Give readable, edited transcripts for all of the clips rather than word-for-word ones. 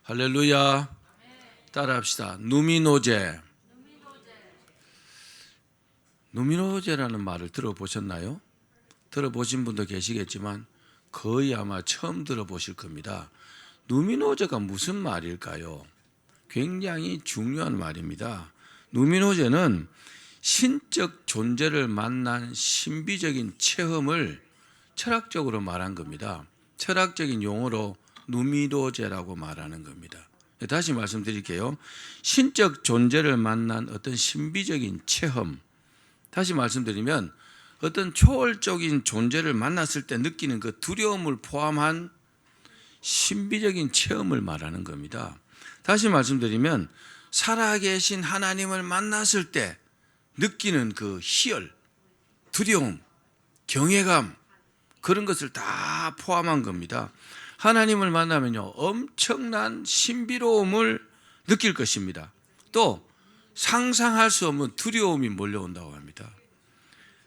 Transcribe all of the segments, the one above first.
할렐루야. 따라합시다. 누미노제. 누미노제라는 말을 들어보셨나요? 들어보신 분도 계시겠지만 거의 아마 처음 들어보실 겁니다. 누미노제가 무슨 말일까요? 굉장히 중요한 말입니다. 누미노제는 신적 존재를 만난 신비적인 체험을 철학적으로 말한 겁니다. 철학적인 용어로 누미노제라고 말하는 겁니다. 다시 말씀드릴게요. 신적 존재를 만난 어떤 신비적인 체험. 다시 말씀드리면 어떤 초월적인 존재를 만났을 때 느끼는 그 두려움을 포함한 신비적인 체험을 말하는 겁니다. 다시 말씀드리면 살아계신 하나님을 만났을 때 느끼는 그 희열, 두려움, 경외감, 그런 것을 다 포함한 겁니다. 하나님을 만나면요, 엄청난 신비로움을 느낄 것입니다. 또 상상할 수 없는 두려움이 몰려온다고 합니다.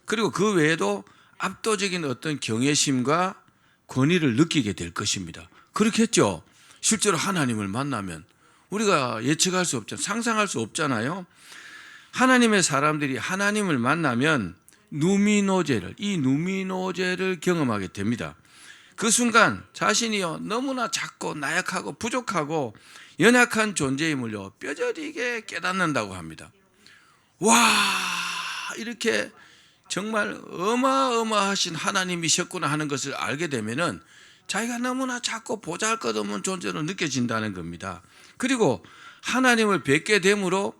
그리고 그 외에도 압도적인 어떤 경외심과 권위를 느끼게 될 것입니다. 그렇겠죠? 실제로 하나님을 만나면 우리가 예측할 수 없잖아요. 상상할 수 없잖아요. 하나님의 사람들이 하나님을 만나면 이 누미노제를 경험하게 됩니다. 그 순간 자신이요 너무나 작고 나약하고 부족하고 연약한 존재임을요 뼈저리게 깨닫는다고 합니다. 와, 이렇게 정말 어마어마하신 하나님이셨구나 하는 것을 알게 되면은 자기가 너무나 작고 보잘것없는 존재로 느껴진다는 겁니다. 그리고 하나님을 뵙게 되므로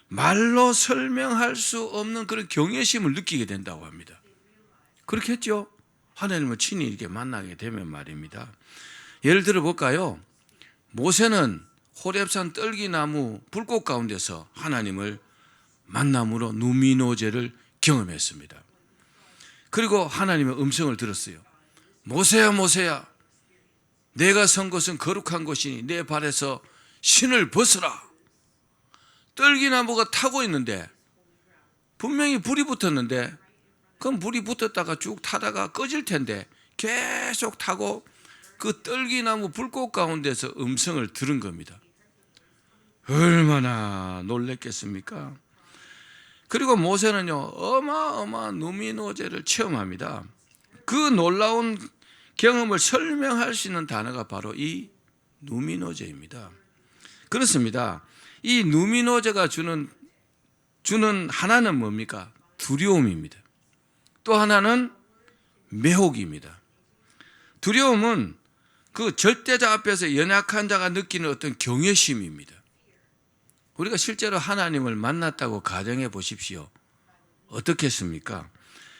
말로 설명할 수 없는 그런 경외심을 느끼게 된다고 합니다. 그렇겠죠? 하나님을 친히 이렇게 만나게 되면 말입니다. 예를 들어 볼까요? 모세는 호렙산 떨기나무 불꽃 가운데서 하나님을 만남으로 누미노제를 경험했습니다. 그리고 하나님의 음성을 들었어요. 모세야, 모세야, 내가 선 곳은 거룩한 곳이니 내 발에서 신을 벗어라. 떨기나무가 타고 있는데 분명히 불이 붙었는데 그럼 불이 붙었다가 쭉 타다가 꺼질 텐데 계속 타고 그 떨기나무 불꽃 가운데서 음성을 들은 겁니다. 얼마나 놀랬겠습니까? 그리고 모세는요 어마어마한 누미노제를 체험합니다. 그 놀라운 경험을 설명할 수 있는 단어가 바로 이 누미노제입니다. 그렇습니다. 이 누미노제가 주는 하나는 뭡니까? 두려움입니다. 또 하나는 매혹입니다. 두려움은 그 절대자 앞에서 연약한 자가 느끼는 어떤 경외심입니다. 우리가 실제로 하나님을 만났다고 가정해 보십시오. 어떻겠습니까?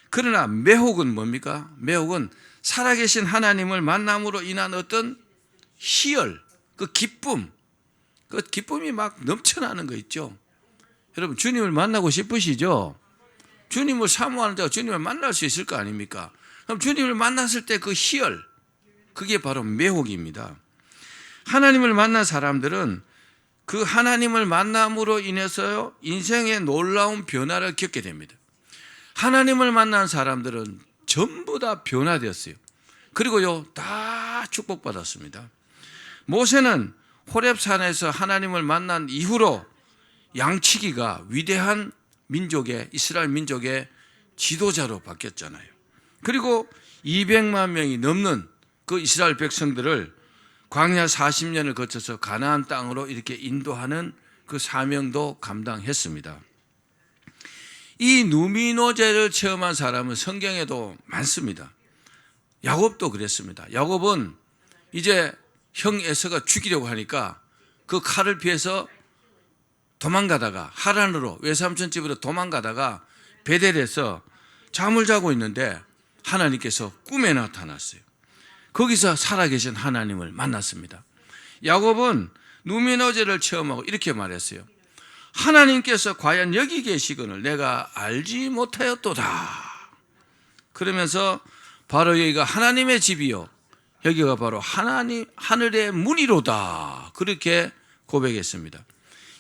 그러나 매혹은 뭡니까? 매혹은 살아계신 하나님을 만남으로 인한 어떤 희열, 그 기쁨이 막 넘쳐나는 거 있죠. 여러분 주님을 만나고 싶으시죠? 주님을 사모하는 자가 주님을 만날 수 있을 거 아닙니까? 그럼 주님을 만났을 때 그 희열, 그게 바로 매혹입니다. 하나님을 만난 사람들은 그 하나님을 만남으로 인해서 인생의 놀라운 변화를 겪게 됩니다. 하나님을 만난 사람들은 전부 다 변화되었어요. 그리고요 다 축복받았습니다. 모세는 호렙산에서 하나님을 만난 이후로 양치기가 위대한 이스라엘 민족의 지도자로 바뀌었잖아요. 그리고 200만 명이 넘는 그 이스라엘 백성들을 광야 40년을 거쳐서 가나안 땅으로 이렇게 인도하는 그 사명도 감당했습니다. 이 누미노제를 체험한 사람은 성경에도 많습니다. 야곱도 그랬습니다. 야곱은 이제 형 에서가 죽이려고 하니까 그 칼을 피해서 도망가다가 하란으로 외삼촌 집으로 도망가다가 베델에서 잠을 자고 있는데 하나님께서 꿈에 나타났어요. 거기서 살아계신 하나님을 만났습니다. 야곱은 누미노제를 체험하고 이렇게 말했어요. 하나님께서 과연 여기 계시거늘 내가 알지 못하였도다. 그러면서 바로 여기가 하나님의 집이요 여기가 바로 하늘의 문이로다. 그렇게 고백했습니다.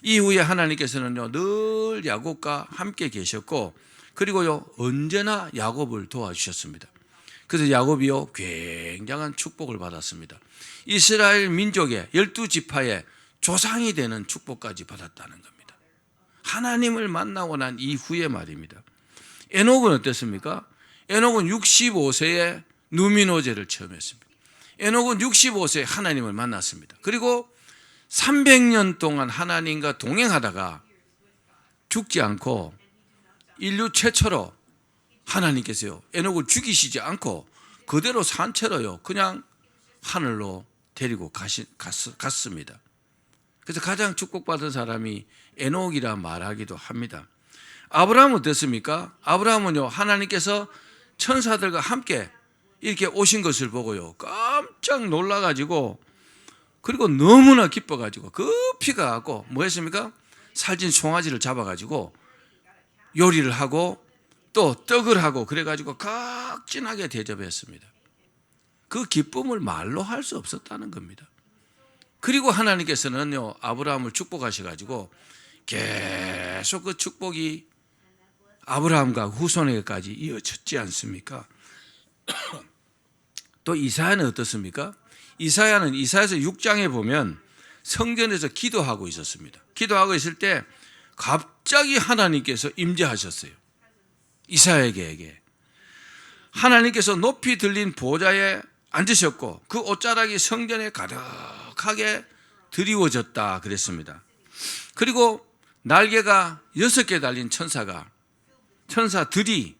이후에 하나님께서는요 늘 야곱과 함께 계셨고 그리고요 언제나 야곱을 도와주셨습니다. 그래서 야곱이요 굉장한 축복을 받았습니다. 이스라엘 민족의 12지파의 조상이 되는 축복까지 받았다는 겁니다. 하나님을 만나고 난 이후에 말입니다. 에녹은 어땠습니까? 에녹은 65세에 누미노제를 체험했습니다. 에녹은 65세에 하나님을 만났습니다. 그리고 300년 동안 하나님과 동행하다가 죽지 않고 인류 최초로 하나님께서요 에녹을 죽이시지 않고 그대로 산 채로요 그냥 하늘로 데리고 갔습니다. 그래서 가장 축복받은 사람이 에녹이라 말하기도 합니다. 아브라함은 어땠습니까? 아브라함은요 하나님께서 천사들과 함께 이렇게 오신 것을 보고요 깜짝 놀라가지고 그리고 너무나 기뻐가지고 급히 가고 뭐 했습니까? 살찐 송아지를 잡아가지고 요리를 하고 또 떡을 하고 그래가지고 각진하게 대접했습니다. 그 기쁨을 말로 할 수 없었다는 겁니다. 그리고 하나님께서는요 아브라함을 축복하셔가지고 계속 그 축복이 아브라함과 후손에게까지 이어졌지 않습니까? 또 이사야는 어떻습니까? 이사야는 이사야서 6장에 보면 성전에서 기도하고 있었습니다. 기도하고 있을 때 갑자기 하나님께서 임재하셨어요. 이사야에게 하나님께서 높이 들린 보좌에 앉으셨고 그 옷자락이 성전에 가득하게 드리워졌다 그랬습니다. 그리고 날개가 6개 달린 천사들이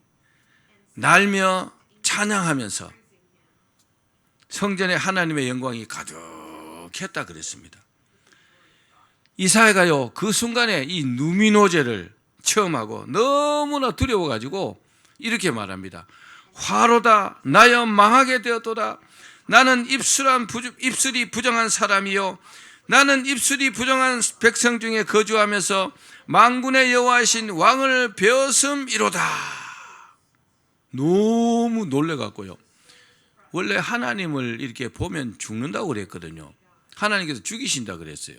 날며 찬양하면서 성전에 하나님의 영광이 가득했다 그랬습니다. 이사야가요 그 순간에 이 누미노제를 체험하고 너무나 두려워가지고 이렇게 말합니다. 화로다 나여 망하게 되었도다. 나는 입술이 부정한 사람이요 나는 입술이 부정한 백성 중에 거주하면서 만군의 여호와이신 왕을 배었음이로다. 너무 놀래갖고요 원래 하나님을 이렇게 보면 죽는다고 그랬거든요. 하나님께서 죽이신다 그랬어요.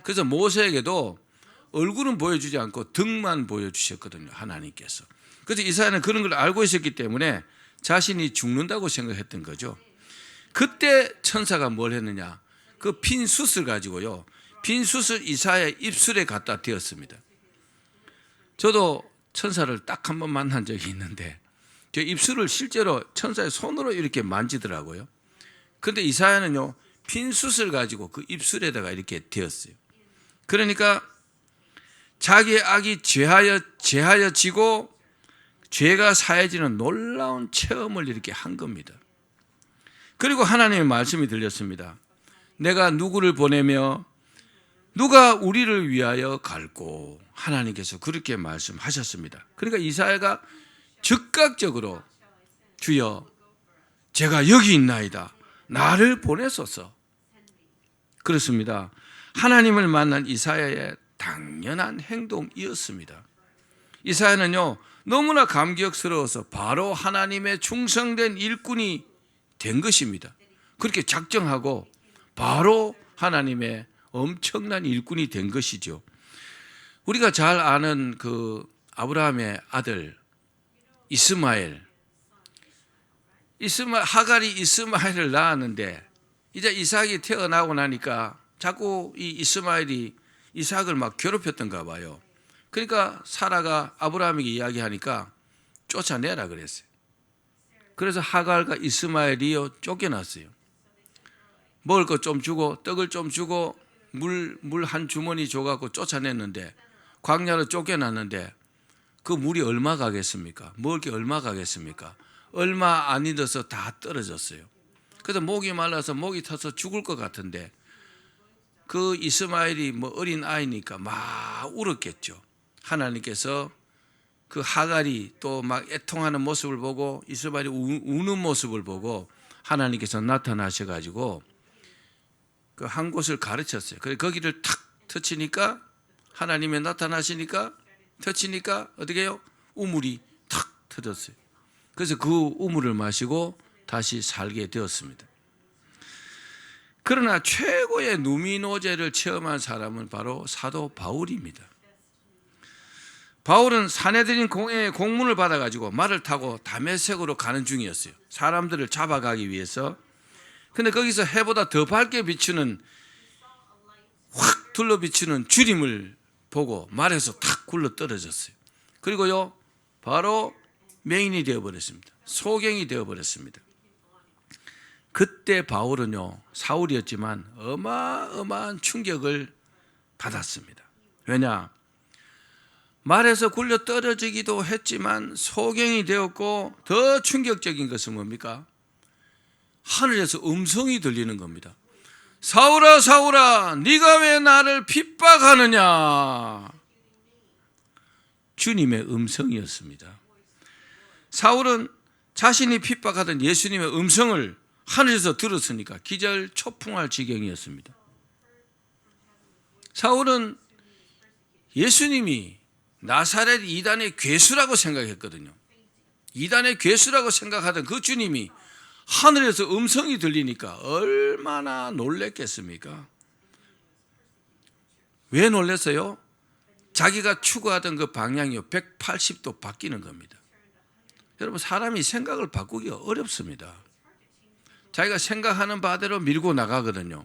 그래서 모세에게도 얼굴은 보여주지 않고 등만 보여주셨거든요 하나님께서. 그래서 이사야는 그런 걸 알고 있었기 때문에 자신이 죽는다고 생각했던 거죠. 그때 천사가 뭘 했느냐, 그 빈 숯을 가지고요 빈 숯을 이사야의 입술에 갖다 대었습니다. 저도 천사를 딱 한 번 만난 적이 있는데 저 입술을 실제로 천사의 손으로 이렇게 만지더라고요. 그런데 이사야는요 빈 숯을 가지고 그 입술에다가 이렇게 대었어요. 그러니까 자기의 악이 제하여지고 죄가 사해지는 놀라운 체험을 이렇게 한 겁니다. 그리고 하나님의 말씀이 들렸습니다. 내가 누구를 보내며 누가 우리를 위하여 갈고, 하나님께서 그렇게 말씀하셨습니다. 그러니까 이사야가 즉각적으로 주여 제가 여기 있나이다 나를 보내소서. 그렇습니다. 하나님을 만난 이사야의 당연한 행동이었습니다. 이사야는요 너무나 감격스러워서 바로 하나님의 충성된 일꾼이 된 것입니다. 그렇게 작정하고 바로 하나님의 엄청난 일꾼이 된 것이죠. 우리가 잘 아는 그 아브라함의 아들 하갈이 이스마엘을 낳았는데 이제 이삭이 태어나고 나니까 자꾸 이 이스마엘이 이삭을 막 괴롭혔던가 봐요. 그러니까 사라가 아브라함에게 이야기하니까 쫓아내라 그랬어요. 그래서 하갈과 이스마엘이요 쫓겨났어요. 먹을 것 좀 주고 떡을 좀 주고 물 한 주머니 줘갖고 쫓아냈는데 광야로 쫓겨났는데 그 물이 얼마 가겠습니까? 먹을 게 얼마 가겠습니까? 얼마 안 잊어서 다 떨어졌어요. 그래서 목이 말라서 목이 타서 죽을 것 같은데 그 이스마엘이 뭐 어린 아이니까 막 울었겠죠. 하나님께서 그 하갈이 또 막 애통하는 모습을 보고 이스마엘이 우는 모습을 보고 하나님께서 나타나셔가지고 그 한 곳을 가르쳤어요. 그래서 거기를 탁 터치니까 하나님이 나타나시니까 터치니까 어떻게 해요? 우물이 탁 터졌어요. 그래서 그 우물을 마시고 다시 살게 되었습니다. 그러나 최고의 누미노제를 체험한 사람은 바로 사도 바울입니다. 바울은 사내들인 공회의 공문을 받아가지고 말을 타고 다메섹으로 가는 중이었어요. 사람들을 잡아가기 위해서 근데 거기서 해보다 더 밝게 비추는, 확 둘러 비추는 주님을 보고 말에서 탁 굴러 떨어졌어요. 그리고요 바로 맹인이 되어버렸습니다. 소경이 되어버렸습니다. 그때 바울은요, 사울이었지만 어마어마한 충격을 받았습니다. 왜냐? 말에서 굴려 떨어지기도 했지만 소경이 되었고, 더 충격적인 것은 뭡니까? 하늘에서 음성이 들리는 겁니다. 사울아 사울아, 네가 왜 나를 핍박하느냐? 주님의 음성이었습니다. 사울은 자신이 핍박하던 예수님의 음성을 하늘에서 들었으니까 기절초풍할 지경이었습니다. 사울은 예수님이 나사렛 이단의 괴수라고 생각했거든요. 이단의 괴수라고 생각하던 그 주님이 하늘에서 음성이 들리니까 얼마나 놀랬겠습니까? 왜 놀랐어요? 자기가 추구하던 그 방향이 180도 바뀌는 겁니다. 여러분, 사람이 생각을 바꾸기가 어렵습니다. 자기가 생각하는 바대로 밀고 나가거든요.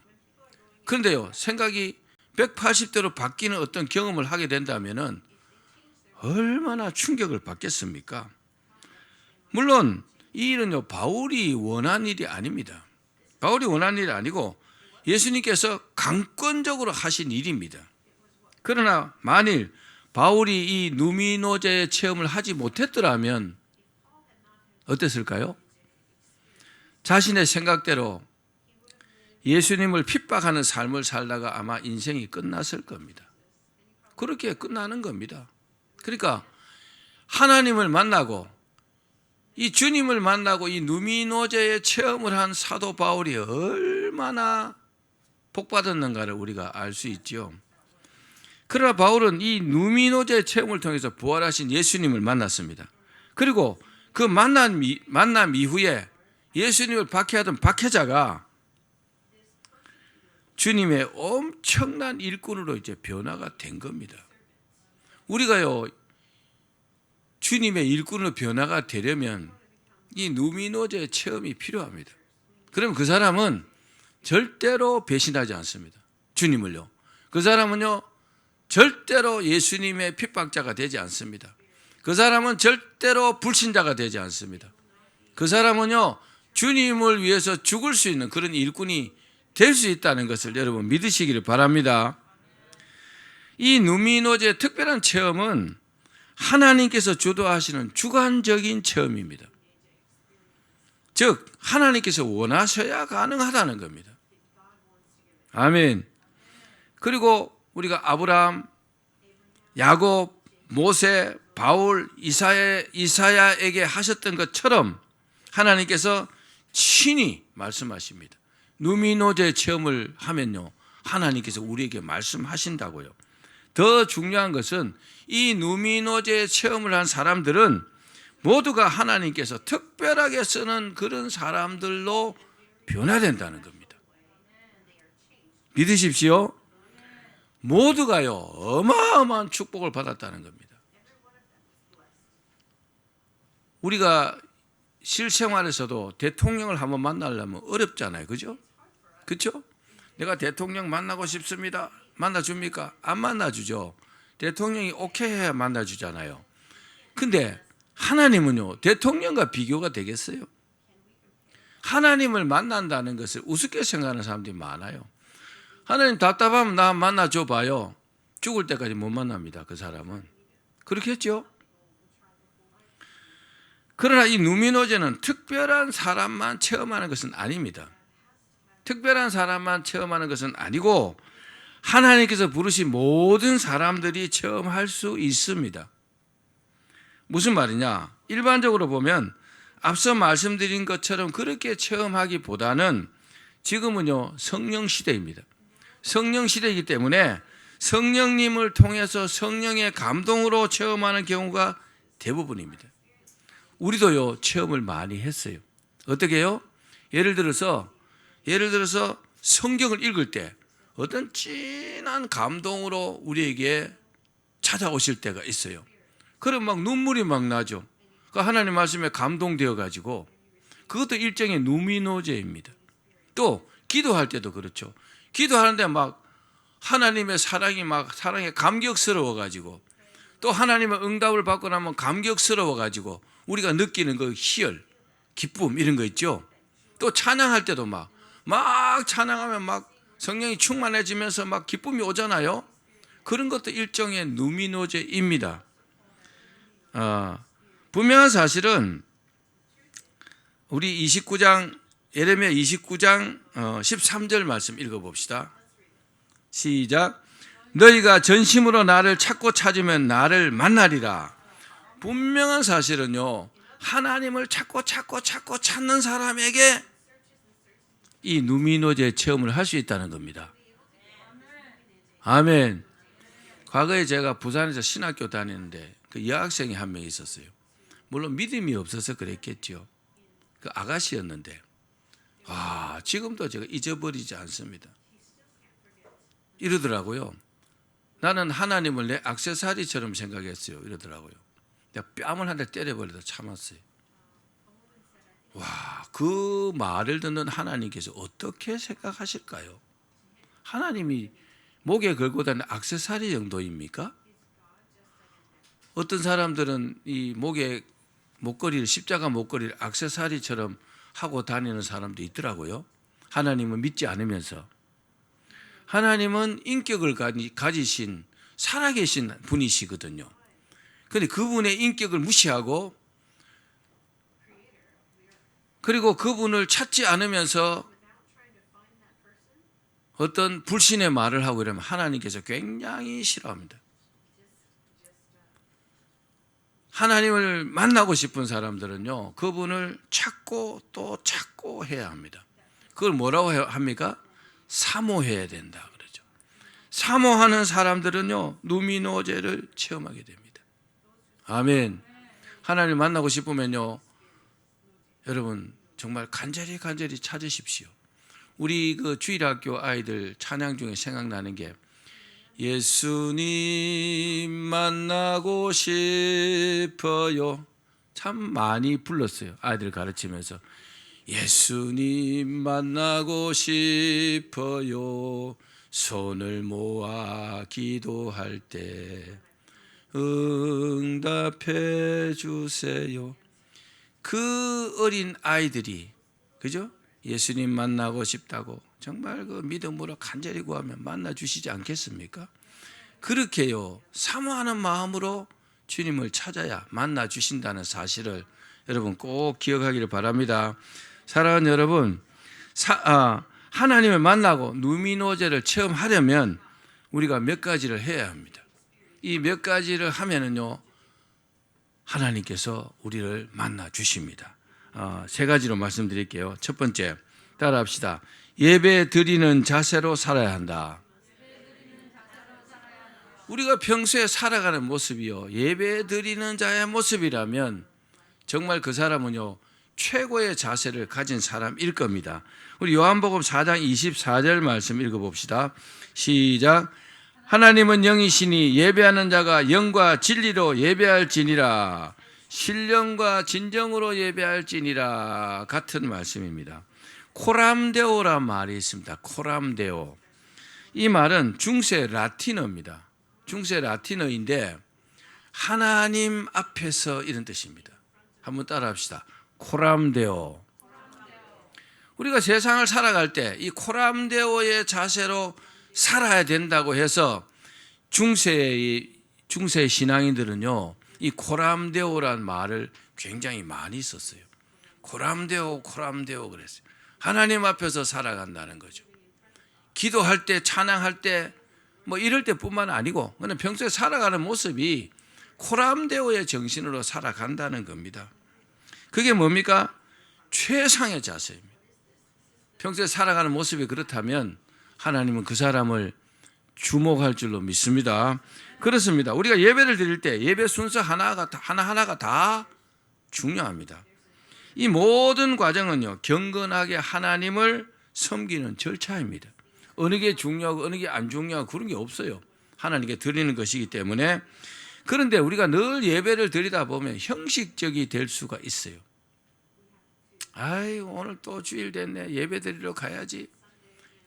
그런데요, 생각이 180도로 바뀌는 어떤 경험을 하게 된다면 얼마나 충격을 받겠습니까? 물론 이 일은요, 바울이 원한 일이 아닙니다. 바울이 원한 일이 아니고 예수님께서 강권적으로 하신 일입니다. 그러나 만일 바울이 이 누미노제의 체험을 하지 못했더라면 어땠을까요? 자신의 생각대로 예수님을 핍박하는 삶을 살다가 아마 인생이 끝났을 겁니다. 그렇게 끝나는 겁니다. 그러니까 하나님을 만나고 이 주님을 만나고 이 누미노제의 체험을 한 사도 바울이 얼마나 복받았는가를 우리가 알 수 있죠. 그러나 바울은 이 누미노제의 체험을 통해서 부활하신 예수님을 만났습니다. 그리고 그 만남 이후에 예수님을 박해하던 박해자가 주님의 엄청난 일꾼으로 이제 변화가 된 겁니다. 우리가요, 주님의 일꾼으로 변화가 되려면 이 누미노제 체험이 필요합니다. 그러면 그 사람은 절대로 배신하지 않습니다. 주님을요. 그 사람은요, 절대로 예수님의 핍박자가 되지 않습니다. 그 사람은 절대로 불신자가 되지 않습니다. 그 사람은요, 주님을 위해서 죽을 수 있는 그런 일꾼이 될 수 있다는 것을 여러분 믿으시기를 바랍니다. 이 누미노제의 특별한 체험은 하나님께서 주도하시는 주관적인 체험입니다. 즉 하나님께서 원하셔야 가능하다는 겁니다. 아멘. 그리고 우리가 아브라함, 야곱, 모세, 바울, 이사야에게 하셨던 것처럼 하나님께서 친히 말씀하십니다. 누미노제 체험을 하면요, 하나님께서 우리에게 말씀하신다고요. 더 중요한 것은 이 누미노제 체험을 한 사람들은 모두가 하나님께서 특별하게 쓰는 그런 사람들로 변화된다는 겁니다. 믿으십시오. 모두가요, 어마어마한 축복을 받았다는 겁니다. 우리가 실생활에서도 대통령을 한번 만나려면 어렵잖아요. 그죠? 그렇죠? 내가 대통령 만나고 싶습니다. 만나줍니까? 안 만나주죠. 대통령이 오케이 해야 만나주잖아요. 근데 하나님은요, 대통령과 비교가 되겠어요? 하나님을 만난다는 것을 우습게 생각하는 사람들이 많아요. 하나님 답답하면 나 만나줘 봐요. 죽을 때까지 못 만납니다. 그 사람은. 그렇겠죠? 그러나 이 누미노제는 특별한 사람만 체험하는 것은 아닙니다. 특별한 사람만 체험하는 것은 아니고 하나님께서 부르신 모든 사람들이 체험할 수 있습니다. 무슨 말이냐? 일반적으로 보면 앞서 말씀드린 것처럼 그렇게 체험하기보다는 지금은요, 성령 시대입니다. 성령 시대이기 때문에 성령님을 통해서 성령의 감동으로 체험하는 경우가 대부분입니다. 우리도요, 체험을 많이 했어요. 어떻게 해요? 예를 들어서 성경을 읽을 때 어떤 진한 감동으로 우리에게 찾아오실 때가 있어요. 그럼 막 눈물이 막 나죠. 그러니까 하나님 말씀에 감동되어 가지고 그것도 일종의 누미노제입니다. 또 기도할 때도 그렇죠. 기도하는데 막 하나님의 사랑에 감격스러워 가지고 또 하나님의 응답을 받고 나면 감격스러워 가지고 우리가 느끼는 그 희열, 기쁨 이런 거 있죠. 또 찬양할 때도 막 찬양하면 막 성령이 충만해지면서 막 기쁨이 오잖아요. 그런 것도 일종의 누미노제입니다. 분명한 사실은 우리 29장 예레미야 29장 13절 말씀 읽어봅시다. 시작. 너희가 전심으로 나를 찾으면 나를 만나리라. 분명한 사실은요, 하나님을 찾고 찾는 사람에게 이 누미노제 체험을 할 수 있다는 겁니다. 아멘. 과거에 제가 부산에서 신학교 다니는데 그 여학생이 한 명 있었어요. 물론 믿음이 없어서 그랬겠죠. 그 아가씨였는데 지금도 제가 잊어버리지 않습니다. 이러더라고요. 나는 하나님을 내 액세서리처럼 생각했어요. 이러더라고요. 내가 뺨을 한 대 때려버리다 참았어요. 그 말을 듣는 하나님께서 어떻게 생각하실까요? 하나님이 목에 걸고 다니는 액세서리 정도입니까? 어떤 사람들은 이 목에 십자가 목걸이를 액세서리처럼 하고 다니는 사람도 있더라고요. 하나님을 믿지 않으면서. 하나님은 인격을 가지신 살아계신 분이시거든요. 그런데 그분의 인격을 무시하고 그리고 그분을 찾지 않으면서 어떤 불신의 말을 하고 이러면 하나님께서 굉장히 싫어합니다. 하나님을 만나고 싶은 사람들은요, 그분을 찾고 또 찾고 해야 합니다. 그걸 뭐라고 합니까? 사모해야 된다 그러죠. 사모하는 사람들은요, 누미노제를 체험하게 됩니다. 아멘. 하나님을 만나고 싶으면요, 여러분 정말 간절히 찾으십시오. 우리 그 주일학교 아이들 찬양 중에 생각나는 게 예수님 만나고 싶어요. 참 많이 불렀어요. 아이들 가르치면서 예수님 만나고 싶어요. 손을 모아 기도할 때 응답해 주세요. 그 어린 아이들이 그죠? 예수님 만나고 싶다고 정말 그 믿음으로 간절히 구하면 만나 주시지 않겠습니까? 그렇게요, 사모하는 마음으로 주님을 찾아야 만나 주신다는 사실을 여러분 꼭 기억하기를 바랍니다. 사랑하는 여러분, 하나님을 만나고 누미노제를 체험하려면 우리가 몇 가지를 해야 합니다. 이 몇 가지를 하면은요, 하나님께서 우리를 만나 주십니다. 세 가지로 말씀드릴게요. 첫 번째, 따라합시다. 예배 드리는 자세로 살아야 한다. 우리가 평소에 살아가는 모습이요, 예배 드리는 자의 모습이라면 정말 그 사람은요, 최고의 자세를 가진 사람일 겁니다. 우리 요한복음 4장 24절 말씀 읽어봅시다. 시작. 하나님은 영이시니 예배하는 자가 영과 진리로 예배할지니라. 신령과 진정으로 예배할지니라. 같은 말씀입니다. 코람데오란 말이 있습니다. 코람데오. 이 말은 중세 라틴어입니다. 중세 라틴어인데 하나님 앞에서 이런 뜻입니다. 한번 따라합시다. 코람데오. 우리가 세상을 살아갈 때 이 코람데오의 자세로 살아야 된다고 해서 중세 신앙인들은요, 이 코람데오란 말을 굉장히 많이 썼어요. 코람데오 그랬어요. 하나님 앞에서 살아간다는 거죠. 기도할 때, 찬양할 때, 뭐 이럴 때뿐만 아니고 그냥 평소에 살아가는 모습이 코람데오의 정신으로 살아간다는 겁니다. 그게 뭡니까? 최상의 자세입니다. 평소에 살아가는 모습이 그렇다면 하나님은 그 사람을 주목할 줄로 믿습니다. 그렇습니다. 우리가 예배를 드릴 때 예배 순서 하나하나가 다 중요합니다. 이 모든 과정은요, 경건하게 하나님을 섬기는 절차입니다. 어느 게 중요하고 어느 게 안 중요하고 그런 게 없어요. 하나님께 드리는 것이기 때문에. 그런데 우리가 늘 예배를 드리다 보면 형식적이 될 수가 있어요. 아이 오늘 또 주일 됐네. 예배 드리러 가야지.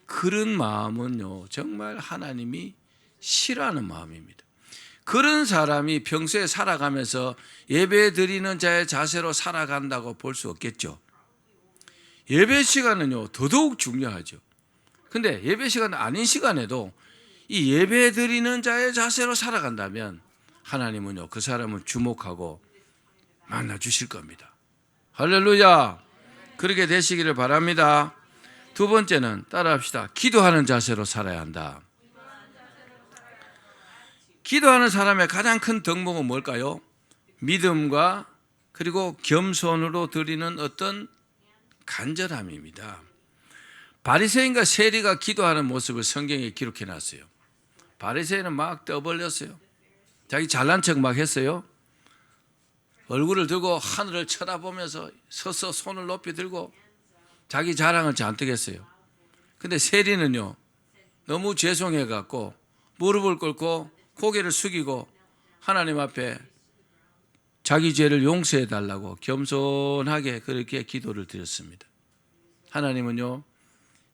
그런 마음은요 정말 하나님이 싫어하는 마음입니다. 그런 사람이 평소에 살아가면서 예배 드리는 자의 자세로 살아간다고 볼 수 없겠죠. 예배 시간은요 더더욱 중요하죠. 근데 예배 시간 아닌 시간에도 이 예배 드리는 자의 자세로 살아간다면 하나님은요 그 사람을 주목하고 만나 주실 겁니다. 할렐루야. 그렇게 되시기를 바랍니다. 두 번째는 따라합시다. 기도하는 자세로 살아야 한다. 기도하는 사람의 가장 큰 덕목은 뭘까요? 믿음과 그리고 겸손으로 드리는 어떤 간절함입니다. 바리새인과 세리가 기도하는 모습을 성경에 기록해 놨어요. 바리새인은 막 떠벌렸어요. 자기 잘난 척 막 했어요. 얼굴을 들고 하늘을 쳐다보면서 서서 손을 높이 들고 자기 자랑을 잔뜩 했어요. 근데 세리는요 너무 죄송해 갖고 무릎을 꿇고 고개를 숙이고 하나님 앞에 자기 죄를 용서해 달라고 겸손하게 그렇게 기도를 드렸습니다. 하나님은요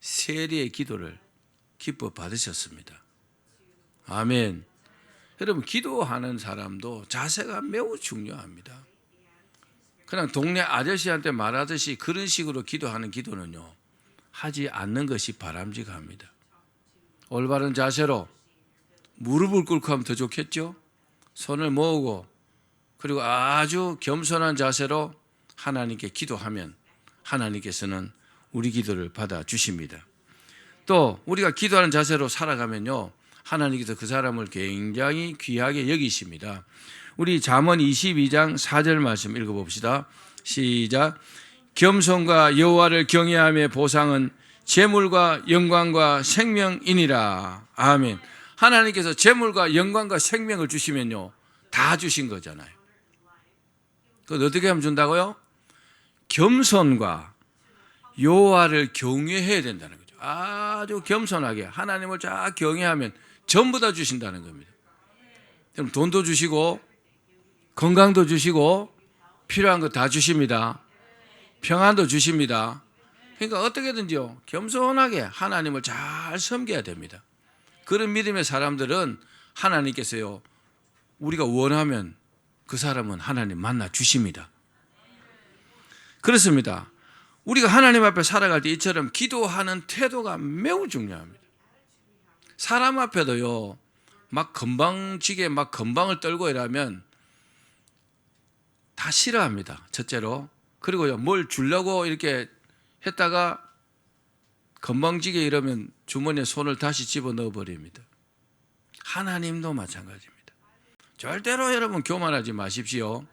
세리의 기도를 기뻐 받으셨습니다. 아멘. 여러분 기도하는 사람도 자세가 매우 중요합니다. 그냥 동네 아저씨한테 말하듯이 그런 식으로 기도하는 기도는요 하지 않는 것이 바람직합니다. 올바른 자세로 무릎을 꿇고 하면 더 좋겠죠. 손을 모으고 그리고 아주 겸손한 자세로 하나님께 기도하면 하나님께서는 우리 기도를 받아주십니다. 또 우리가 기도하는 자세로 살아가면요 하나님께서 그 사람을 굉장히 귀하게 여기십니다. 우리 잠언 22장 4절 말씀 읽어봅시다. 시작. 겸손과 여호와를 경외함의 보상은 재물과 영광과 생명이니라. 아멘. 하나님께서 재물과 영광과 생명을 주시면요 다 주신 거잖아요. 그건 어떻게 하면 준다고요? 겸손과 여호와를 경외해야 된다는 거죠. 아주 겸손하게 하나님을 쫙 경외하면 전부 다 주신다는 겁니다. 그럼 돈도 주시고 건강도 주시고 필요한 거 다 주십니다. 평안도 주십니다. 그러니까 어떻게든지요 겸손하게 하나님을 잘 섬겨야 됩니다. 그런 믿음의 사람들은 하나님께서요 우리가 원하면 그 사람은 하나님 만나 주십니다. 그렇습니다. 우리가 하나님 앞에 살아갈 때 이처럼 기도하는 태도가 매우 중요합니다. 사람 앞에도요 막 건방지게 막 건방을 떨고 이러면 다 싫어합니다. 첫째로. 그리고요 뭘 주려고 이렇게 했다가 건방지게 이러면 주머니에 손을 다시 집어넣어 버립니다. 하나님도 마찬가지입니다. 절대로 여러분 교만하지 마십시오.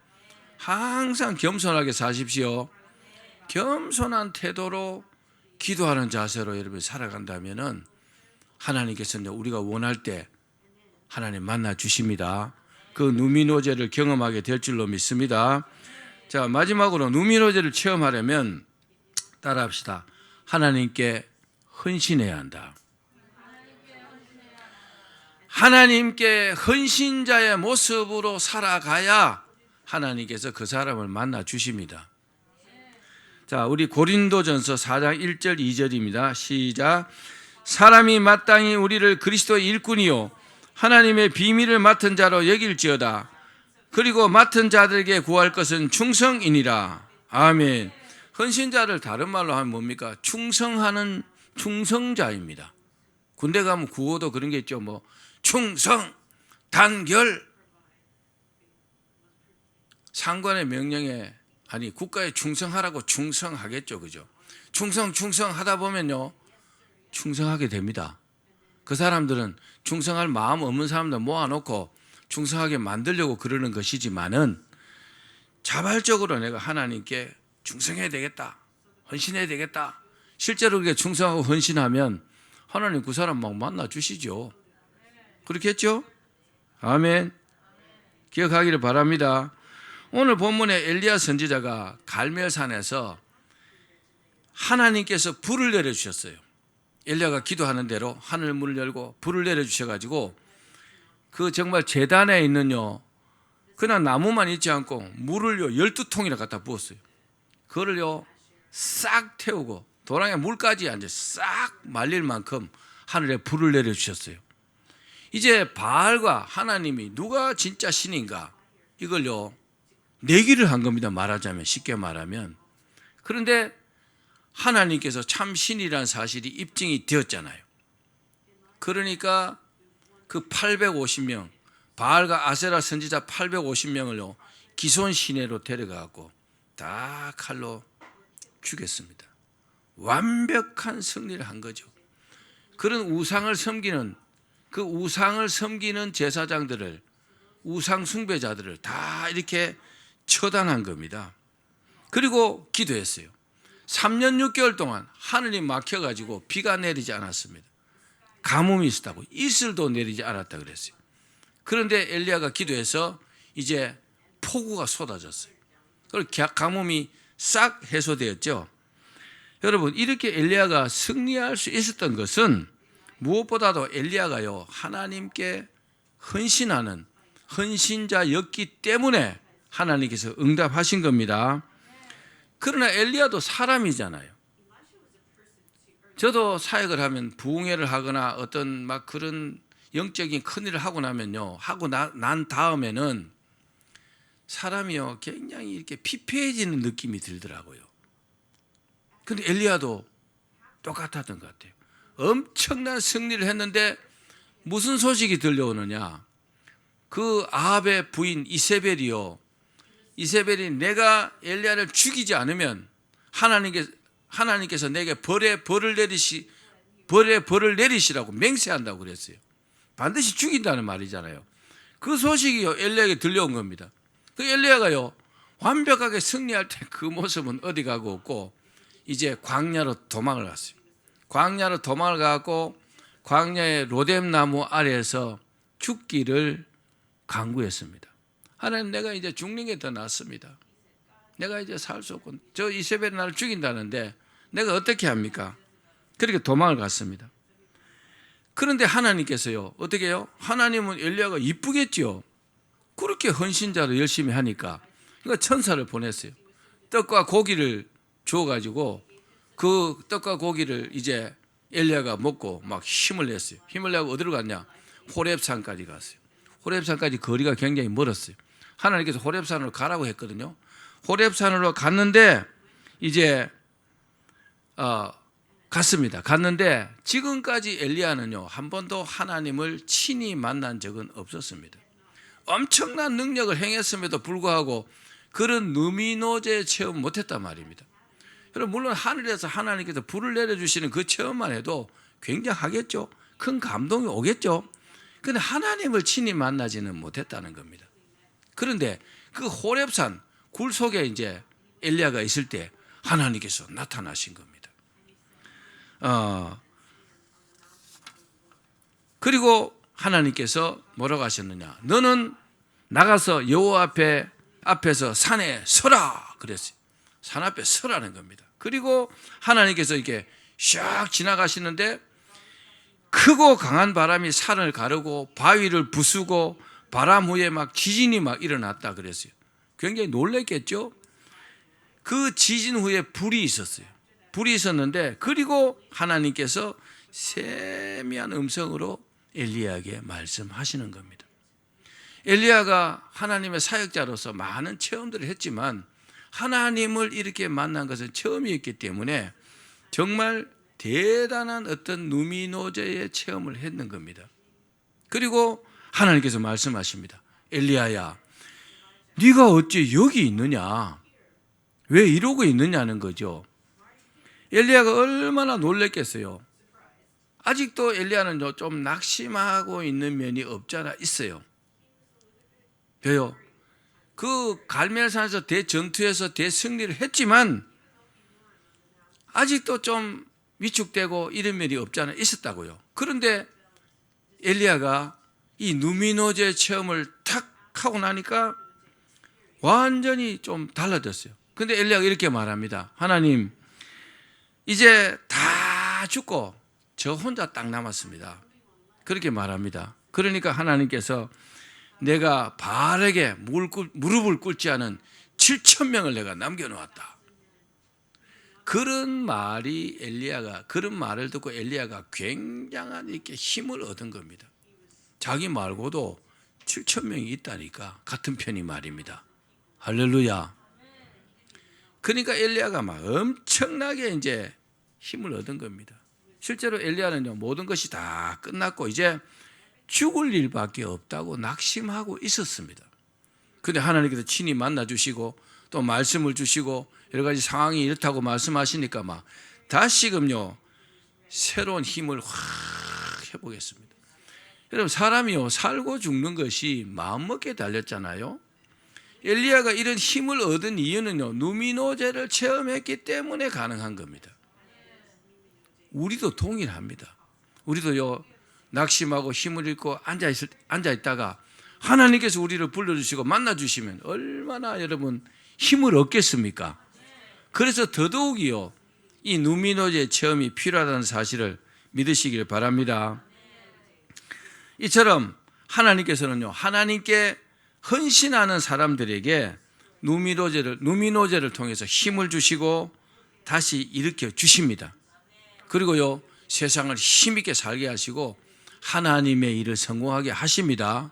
항상 겸손하게 사십시오. 겸손한 태도로 기도하는 자세로 여러분이 살아간다면은 하나님께서는 우리가 원할 때 하나님 만나 주십니다. 그 누미노제를 경험하게 될 줄로 믿습니다. 자, 마지막으로 누미노제를 체험하려면 따라합시다. 하나님께 헌신해야 한다. 하나님께 헌신자의 모습으로 살아가야 하나님께서 그 사람을 만나 주십니다. 자, 우리 고린도전서 4장 1절 2절입니다. 시작. 사람이 마땅히 우리를 그리스도의 일꾼이요 하나님의 비밀을 맡은 자로 여길지어다. 그리고 맡은 자들에게 구할 것은 충성이니라. 아멘. 헌신자를 다른 말로 하면 뭡니까? 충성하는 충성자입니다. 군대 가면 구호도 그런 게 있죠. 뭐 충성, 단결. 상관의 명령에 아니 국가에 충성하라고 충성하겠죠. 그죠? 충성하다 보면요 충성하게 됩니다. 그 사람들은 충성할 마음 없는 사람들 모아놓고 충성하게 만들려고 그러는 것이지만은 자발적으로 내가 하나님께 충성해야 되겠다, 헌신해야 되겠다. 실제로 그렇게 충성하고 헌신하면 하나님 그 사람 막 만나 주시죠. 그렇겠죠? 아멘. 기억하기를 바랍니다. 오늘 본문에 엘리야 선지자가 갈멜산에서 하나님께서 불을 내려주셨어요. 엘리야가 기도하는 대로 하늘 문을 열고 불을 내려주셔가지고 그 정말 제단에 있는요 그냥 나무만 있지 않고 물을요 12통이나 갖다 부었어요. 그걸요 싹 태우고 도랑에 물까지 앉아 싹 말릴 만큼 하늘에 불을 내려주셨어요. 이제 바알과 하나님이 누가 진짜 신인가 이걸요 내기를 한 겁니다. 말하자면, 쉽게 말하면. 그런데 하나님께서 참 신이라는 사실이 입증이 되었잖아요. 그러니까 그 850명 바알과 아세라 선지자 850명을요 기손 시내로 데려가고 다 칼로 죽였습니다. 완벽한 승리를 한 거죠. 그런 우상을 섬기는 그 우상을 섬기는 제사장들을, 우상 숭배자들을 다 이렇게 처단한 겁니다. 그리고 기도했어요. 3년 6개월 동안 하늘이 막혀가지고 비가 내리지 않았습니다. 가뭄이 있었다고, 이슬도 내리지 않았다 그랬어요. 그런데 엘리야가 기도해서 이제 폭우가 쏟아졌어요. 그리고 가뭄이 싹 해소되었죠. 여러분, 이렇게 엘리야가 승리할 수 있었던 것은 무엇보다도 엘리야가요 하나님께 헌신하는 헌신자였기 때문에 하나님께서 응답하신 겁니다. 그러나 엘리야도 사람이잖아요. 저도 사역을 하면 부흥회를 하거나 어떤 막 그런 영적인 큰일을 하고 나면요, 하고 난 다음에는 사람이요 굉장히 이렇게 피폐해지는 느낌이 들더라고요. 근데 엘리야도 똑같았던 것 같아요. 엄청난 승리를 했는데 무슨 소식이 들려오느냐? 그 아합의 부인 이세벨이요, 이세벨이 내가 엘리야를 죽이지 않으면 하나님께서 내게 벌의 벌을 내리시라고 맹세한다고 그랬어요. 반드시 죽인다는 말이잖아요. 그 소식이 엘리야에게 들려온 겁니다. 그 엘리야가요 완벽하게 승리할 때 그 모습은 어디 가고 없고 이제 광야로 도망을 갔어요. 광야로 도망을 가고 광야의 로뎀 나무 아래에서 죽기를 간구했습니다. 하나님, 내가 이제 죽는 게 더 낫습니다. 내가 이제 살 수 없고 저 이세벨이 나를 죽인다는데 내가 어떻게 합니까? 그렇게 도망을 갔습니다. 그런데 하나님께서요 어떻게 해요? 하나님은 엘리야가 이쁘겠지요. 그렇게 헌신자로 열심히 하니까 그러니까 천사를 보냈어요. 떡과 고기를 주어가지고 그 떡과 고기를 이제 엘리야가 먹고 막 힘을 냈어요. 힘을 내고 어디로 갔냐? 호렙산까지 갔어요. 호렙산까지 거리가 굉장히 멀었어요. 하나님께서 호렙산으로 가라고 했거든요. 호렙산으로 갔는데 이제 갔습니다. 갔는데 지금까지 엘리야는요 한 번도 하나님을 친히 만난 적은 없었습니다. 엄청난 능력을 행했음에도 불구하고 그런 누미노제 체험 못했단 말입니다. 여러분, 물론 하늘에서 하나님께서 불을 내려주시는 그 체험만 해도 굉장하겠죠. 큰 감동이 오겠죠. 그런데 하나님을 친히 만나지는 못했다는 겁니다. 그런데 그 호렙산 굴 속에 이제 엘리야가 있을 때 하나님께서 나타나신 겁니다. 그리고 하나님께서 뭐라고 하셨느냐? 너는 나가서 여호와 앞에서 산에 서라 그랬어요. 산 앞에 서라는 겁니다. 그리고 하나님께서 이렇게 샥 지나가시는데 크고 강한 바람이 산을 가르고 바위를 부수고 바람 후에 막 지진이 막 일어났다 그랬어요. 굉장히 놀랬겠죠? 그 지진 후에 불이 있었어요. 불이 있었는데 그리고 하나님께서 세미한 음성으로 엘리야에게 말씀하시는 겁니다. 엘리야가 하나님의 사역자로서 많은 체험들을 했지만 하나님을 이렇게 만난 것은 처음이었기 때문에 정말 대단한 어떤 누미노제의 체험을 했는 겁니다. 그리고 하나님께서 말씀하십니다. 엘리야야, 네가 어찌 여기 있느냐? 왜 이러고 있느냐는 거죠. 엘리야가 얼마나 놀랬겠어요. 아직도 엘리야는 좀 낙심하고 있는 면이 없잖아 있어요. 왜요? 그 갈멜산에서 대전투에서 대승리를 했지만 아직도 좀 위축되고 이런 면이 없잖아 있었다고요. 그런데 엘리야가 이 누미노제 체험을 탁 하고 나니까 완전히 좀 달라졌어요. 근데 엘리야가 이렇게 말합니다. 하나님, 이제 다 죽고 저 혼자 딱 남았습니다. 그렇게 말합니다. 그러니까 하나님께서 내가 바알에게 무릎을 꿇지 않은 7,000명을 내가 남겨놓았다. 그런 말을 듣고 엘리야가 굉장한 이렇게 힘을 얻은 겁니다. 자기 말고도 7천 명이 있다니까, 같은 편이 말입니다. 할렐루야. 그러니까 엘리야가 막 엄청나게 이제 힘을 얻은 겁니다. 실제로 엘리야는요, 모든 것이 다 끝났고 이제 죽을 일밖에 없다고 낙심하고 있었습니다. 그런데 하나님께서 친히 만나 주시고 또 말씀을 주시고 여러 가지 상황이 이렇다고 말씀하시니까 막 다시금요 새로운 힘을 확 해보겠습니다. 여러분, 사람이요 살고 죽는 것이 마음먹기에 달렸잖아요. 엘리야가 이런 힘을 얻은 이유는요, 누미노제를 체험했기 때문에 가능한 겁니다. 우리도 동일합니다. 우리도요 낙심하고 힘을 잃고 앉아 있다가 하나님께서 우리를 불러주시고 만나주시면 얼마나 여러분 힘을 얻겠습니까? 그래서 더더욱이요 이 누미노제 체험이 필요하다는 사실을 믿으시길 바랍니다. 이처럼 하나님께서는요, 하나님께 헌신하는 사람들에게 누미노제를 통해서 힘을 주시고 다시 일으켜 주십니다. 그리고요 세상을 힘있게 살게 하시고 하나님의 일을 성공하게 하십니다.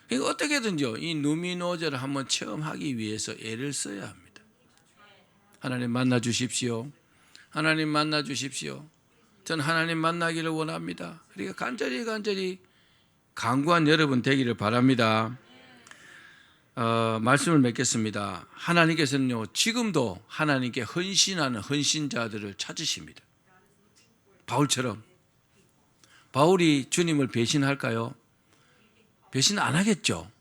그러니까 어떻게든지요 이 누미노제를 한번 체험하기 위해서 애를 써야 합니다. 하나님 만나 주십시오. 하나님 만나 주십시오. 저는 하나님 만나기를 원합니다. 그러니까 간절히 간구한 여러분 되기를 바랍니다. 말씀을 맺겠습니다. 하나님께서는요 지금도 하나님께 헌신하는 헌신자들을 찾으십니다. 바울처럼. 바울이 주님을 배신할까요? 배신 안 하겠죠.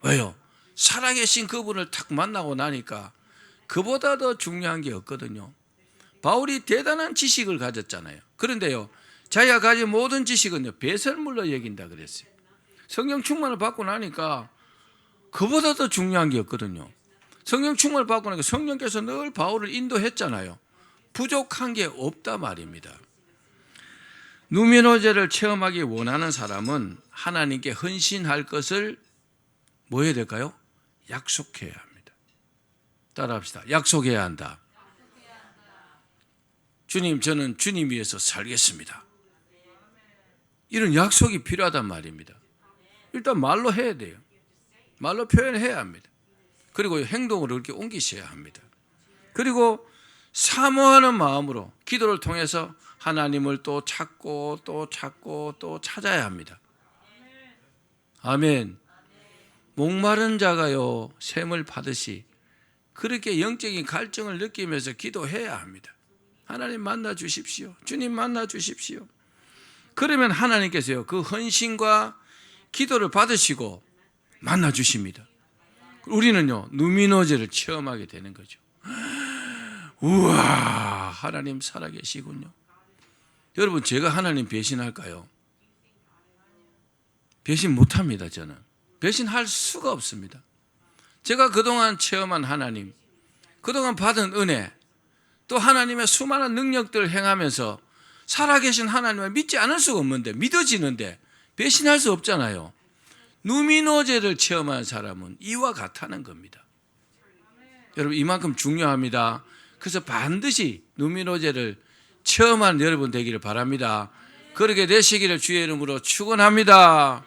왜요? 살아계신 그분을 탁 만나고 나니까 그보다 더 중요한 게 없거든요. 바울이 대단한 지식을 가졌잖아요. 그런데요 자기가 가진 모든 지식은요 배설물로 여긴다 그랬어요. 성령 충만을 받고 나니까 그보다 더 중요한 게 없거든요. 성령 충만을 받고 나니까 성령께서 늘 바울을 인도했잖아요. 부족한 게 없다 말입니다. 누미노제를 체험하기 원하는 사람은 하나님께 헌신할 것을 뭐 해야 될까요? 약속해야 합니다. 따라합시다. 약속해야 한다. 주님, 저는 주님 위해서 살겠습니다. 이런 약속이 필요하단 말입니다. 일단 말로 해야 돼요. 말로 표현해야 합니다. 그리고 행동으로 그렇게 옮기셔야 합니다. 그리고 사모하는 마음으로 기도를 통해서 하나님을 또 찾고 또 찾아야 합니다. 아멘. 목마른 자가요 샘을 파듯이 그렇게 영적인 갈증을 느끼면서 기도해야 합니다. 하나님 만나 주십시오. 주님 만나 주십시오. 그러면 하나님께서요 그 헌신과 기도를 받으시고 만나 주십니다. 우리는요 누미노제를 체험하게 되는 거죠. 우와, 하나님 살아계시군요. 여러분, 제가 하나님 배신할까요? 배신 못합니다. 저는 배신할 수가 없습니다. 제가 그동안 체험한 하나님, 그동안 받은 은혜, 또 하나님의 수많은 능력들을 행하면서 살아계신 하나님을 믿지 않을 수가 없는데, 믿어지는데 배신할 수 없잖아요. 누미노제를 체험한 사람은 이와 같다는 겁니다. 여러분, 이만큼 중요합니다. 그래서 반드시 누미노제를 체험한 여러분 되기를 바랍니다. 그렇게 되시기를 주의 이름으로 축원합니다.